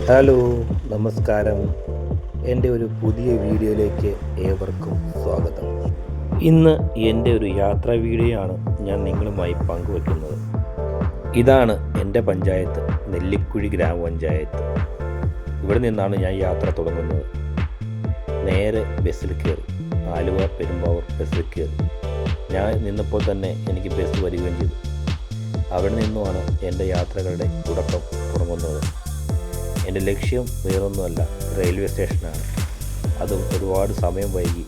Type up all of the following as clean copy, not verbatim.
Hello, നമസ്കാരം. എൻ്റെ ഒരു പുതിയ വീഡിയോയിലേക്ക് ഏവർക്കും സ്വാഗതം. ഇന്ന് എൻ്റെ ഒരു യാത്രാ വീഡിയോ ആണ് ഞാൻ നിങ്ങളുമായി പങ്കുവയ്ക്കുന്നത്. ഇതാണ് എൻ്റെ പഞ്ചായത്ത്, നെല്ലിക്കുഴി ഗ്രാമപഞ്ചായത്ത്. ഇവിടെ നിന്നാണ് ഞാൻ യാത്ര തുടങ്ങുന്നത്. നേരെ ബസ്സിൽ കയറി, ആലുവ പെരുമ്പാവൂർ ബസ്സിൽ കയറി. ഞാൻ നിന്നപ്പോൾ തന്നെ എനിക്ക് ബസ് വരികയും ചെയ്തു. അവിടെ നിന്നുമാണ് എൻ്റെ യാത്രകളുടെ തുടക്കം തുടങ്ങുന്നത്. എൻ്റെ ലക്ഷ്യം വേറൊന്നുമല്ല, റെയിൽവേ സ്റ്റേഷനാണ്. അതും ഒരുപാട് സമയം വൈകി,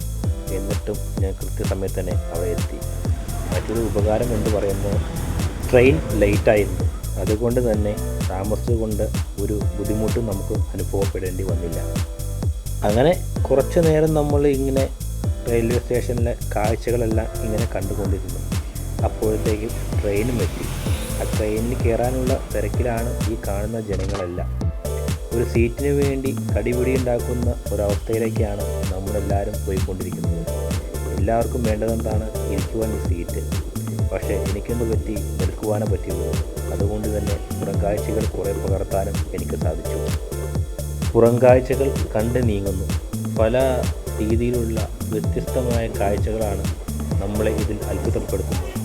എന്നിട്ടും ഞാൻ കൃത്യസമയത്ത് തന്നെ അവിടെ എത്തി. മറ്റൊരു ഉപകാരം എന്ന് പറയുന്നത് ട്രെയിൻ ലേറ്റായിരുന്നു. അതുകൊണ്ട് തന്നെ താമസിച്ചുകൊണ്ട് ഒരു ബുദ്ധിമുട്ടും നമുക്ക് അനുഭവപ്പെടേണ്ടി വന്നില്ല. അങ്ങനെ കുറച്ച് നേരം നമ്മൾ ഇങ്ങനെ റെയിൽവേ സ്റ്റേഷനിലെ കാഴ്ചകളെല്ലാം ഇങ്ങനെ കണ്ടുകൊണ്ടിരുന്നു. അപ്പോഴത്തേക്കും ട്രെയിനും എത്തി. ആ ട്രെയിനിൽ കയറാനുള്ള തിരക്കിലാണ് ഈ കാണുന്ന ജനങ്ങളെല്ലാം. ഒരു സീറ്റിന് വേണ്ടി കടിപിടി ഉണ്ടാക്കുന്ന ഒരവസ്ഥയിലേക്കാണ് നമ്മളെല്ലാവരും പോയിക്കൊണ്ടിരിക്കുന്നത്. എല്ലാവർക്കും വേണ്ടതെന്താണ്? ഇരിക്കുവാൻ സീറ്റ്. പക്ഷേ എനിക്കെന്ത് പറ്റി? നിൽക്കുവാനേ പറ്റിയുള്ളൂ. അതുകൊണ്ട് തന്നെ പുറംകാഴ്ചകൾ കുറേ പകർത്താനും എനിക്ക് സാധിച്ചു. പുറംകാഴ്ചകൾ കണ്ട് നീങ്ങുന്നു. പല രീതിയിലുള്ള വ്യത്യസ്തമായ കാഴ്ചകളാണ് നമ്മളെ ഇതിൽ അത്ഭുതപ്പെടുത്തുന്നത്.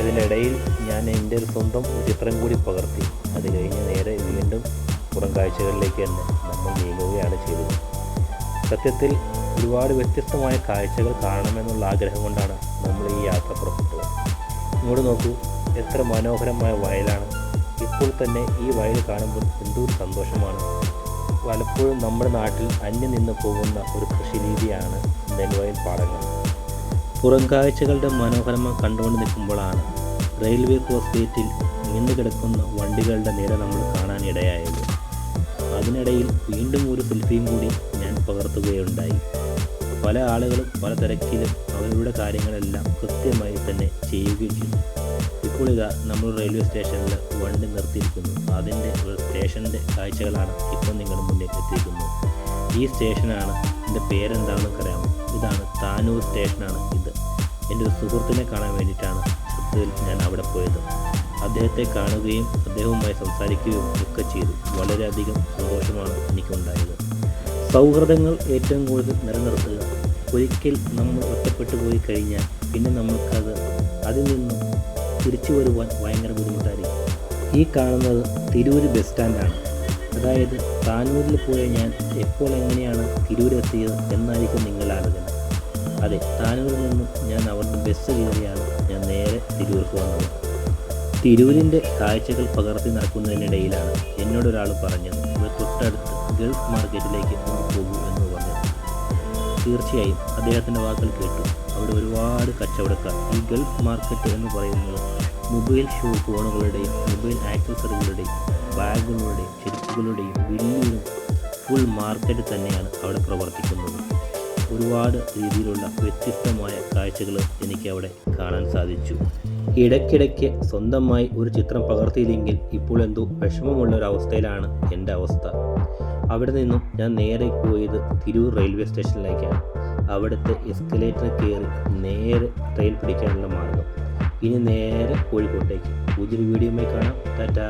ഇതിനിടയിൽ ഞാൻ എൻ്റെ ഒരു സ്വന്തം ചിത്രം കൂടി പകർത്തി. അത് കഴിഞ്ഞ് നേരെ വീണ്ടും പുറം കാഴ്ചകളിലേക്ക് തന്നെ നമ്മൾ നീങ്ങുകയാണ് ചെയ്തത്. സത്യത്തിൽ ഒരുപാട് വ്യത്യസ്തമായ കാഴ്ചകൾ കാണണമെന്നുള്ള ആഗ്രഹം കൊണ്ടാണ് നമ്മൾ ഈ യാത്ര പുറപ്പെട്ടത്. ഇങ്ങോട്ട് നോക്കൂ, എത്ര മനോഹരമായ വയലാണ്. ഇപ്പോൾ തന്നെ ഈ വയൽ കാണുമ്പോൾ എന്തൊരു സന്തോഷമാണ്. പലപ്പോഴും നമ്മുടെ നാട്ടിൽ അന്യം നിന്ന് പോകുന്ന ഒരു കൃഷി രീതിയാണ് നെൽവയൽ പാടങ്ങൾ. പുറം കാഴ്ചകളുടെ മനോഹരമ കണ്ടുകൊണ്ട് നിൽക്കുമ്പോഴാണ് റെയിൽവേ ക്രോസ് ഗേറ്റിൽ നീണ്ടു കിടക്കുന്ന വണ്ടികളുടെ നിര നമ്മൾ കാണാൻ ഇടയായത്. അതിനിടയിൽ വീണ്ടും ഒരു സെൽഫിയും കൂടി ഞാൻ പകർത്തുകയുണ്ടായി. പല ആളുകളും പല തിരക്കിലും അവരുടെ കാര്യങ്ങളെല്ലാം കൃത്യമായി തന്നെ ചെയ്യുകയും ചെയ്തു. ഇപ്പോൾ ഇതാ നമ്മൾ റെയിൽവേ സ്റ്റേഷനിൽ വണ്ടി നിർത്തിയിരിക്കുന്നു. അതിൻ്റെ സ്റ്റേഷൻ്റെ കാഴ്ചകളാണ് ഇപ്പോൾ നിങ്ങളുടെ മുന്നിൽ എത്തിയിരിക്കുന്നത്. ഈ സ്റ്റേഷനാണ്, എൻ്റെ പേരെന്താണെന്ന് അറിയാമോ? ഇതാണ് താനൂർ സ്റ്റേഷനാണ്. ഇത് എൻ്റെ ഒരു സുഹൃത്തിനെ കാണാൻ വേണ്ടിയിട്ടാണ് ഞാൻ അവിടെ പോയത്. അദ്ദേഹത്തെ കാണുകയും അദ്ദേഹവുമായി സംസാരിക്കുകയും ഒക്കെ ചെയ്തു. വളരെയധികം സന്തോഷമാണ് എനിക്കുണ്ടായത്. സൗഹൃദങ്ങൾ ഏറ്റവും കൂടുതൽ നിലനിർത്തുക. ഒരിക്കൽ നമ്മൾ ഒറ്റപ്പെട്ടു പോയി കഴിഞ്ഞാൽ പിന്നെ നമുക്കത് അതിൽ നിന്നും തിരിച്ചു വരുവാൻ ഭയങ്കര ബുദ്ധിമുട്ടായിരിക്കും. ഈ കാണുന്നത് തിരൂർ ബസ് സ്റ്റാൻഡാണ്. അതായത് താനൂരിൽ പോയ ഞാൻ എപ്പോൾ എങ്ങനെയാണ് തിരൂരെത്തിയത് എന്നായിരിക്കും നിങ്ങൾ ആലോചന. അതെ, താനൂരിൽ നിന്നും ഞാൻ അവിടുന്ന് ബസ് കയറിയാണ് ഞാൻ നേരെ തിരൂർക്ക് വന്നത്. തിരൂരിൻ്റെ കാഴ്ചകൾ പകർത്തി നടക്കുന്നതിനിടയിലാണ് എന്നോടൊരാൾ പറഞ്ഞത്, തൊട്ടടുത്ത് ഗൾഫ് മാർക്കറ്റിലേക്ക് ഒന്ന് പോകൂ എന്ന് പറഞ്ഞത്. തീർച്ചയായും അദ്ദേഹത്തിൻ്റെ വാക്കുകൾ കേട്ടു. അവിടെ ഒരുപാട് കച്ചവടക്കാർ. ഈ ഗൾഫ് മാർക്കറ്റ് എന്ന് പറയുന്നത് മൊബൈൽ ഫോണുകളുടെയും മൊബൈൽ ആക്സസറികളുടെയും ബാഗുകളുടെയും ചെരുപ്പുകളുടെയും വലിയൊരു ഫുൾ മാർക്കറ്റ് തന്നെയാണ് അവിടെ പ്രവർത്തിക്കുന്നത്. ഒരുപാട് രീതിയിലുള്ള വ്യത്യസ്തമായ കാഴ്ചകൾ എനിക്ക് അവിടെ കാണാൻ സാധിച്ചു. ഇടയ്ക്കിടയ്ക്ക് സ്വന്തമായി ഒരു ചിത്രം പകർത്തിയില്ലെങ്കിൽ ഇപ്പോൾ എന്തോ വിഷമമുള്ളൊരവസ്ഥയിലാണ് എൻ്റെ അവസ്ഥ. അവിടെ നിന്നും ഞാൻ നേരെ പോയത് തിരൂർ റെയിൽവേ സ്റ്റേഷനിലേക്കാണ്. അവിടുത്തെ എസ്കലേറ്റർ കയറി നേരെ ട്രെയിൻ പിടിക്കാനുള്ള മാർഗം. ഇനി നേരെ കോഴിക്കോട്ടേക്ക്. പുതിയൊരു വീഡിയോയുമായി കാണാം. ടാറ്റാ.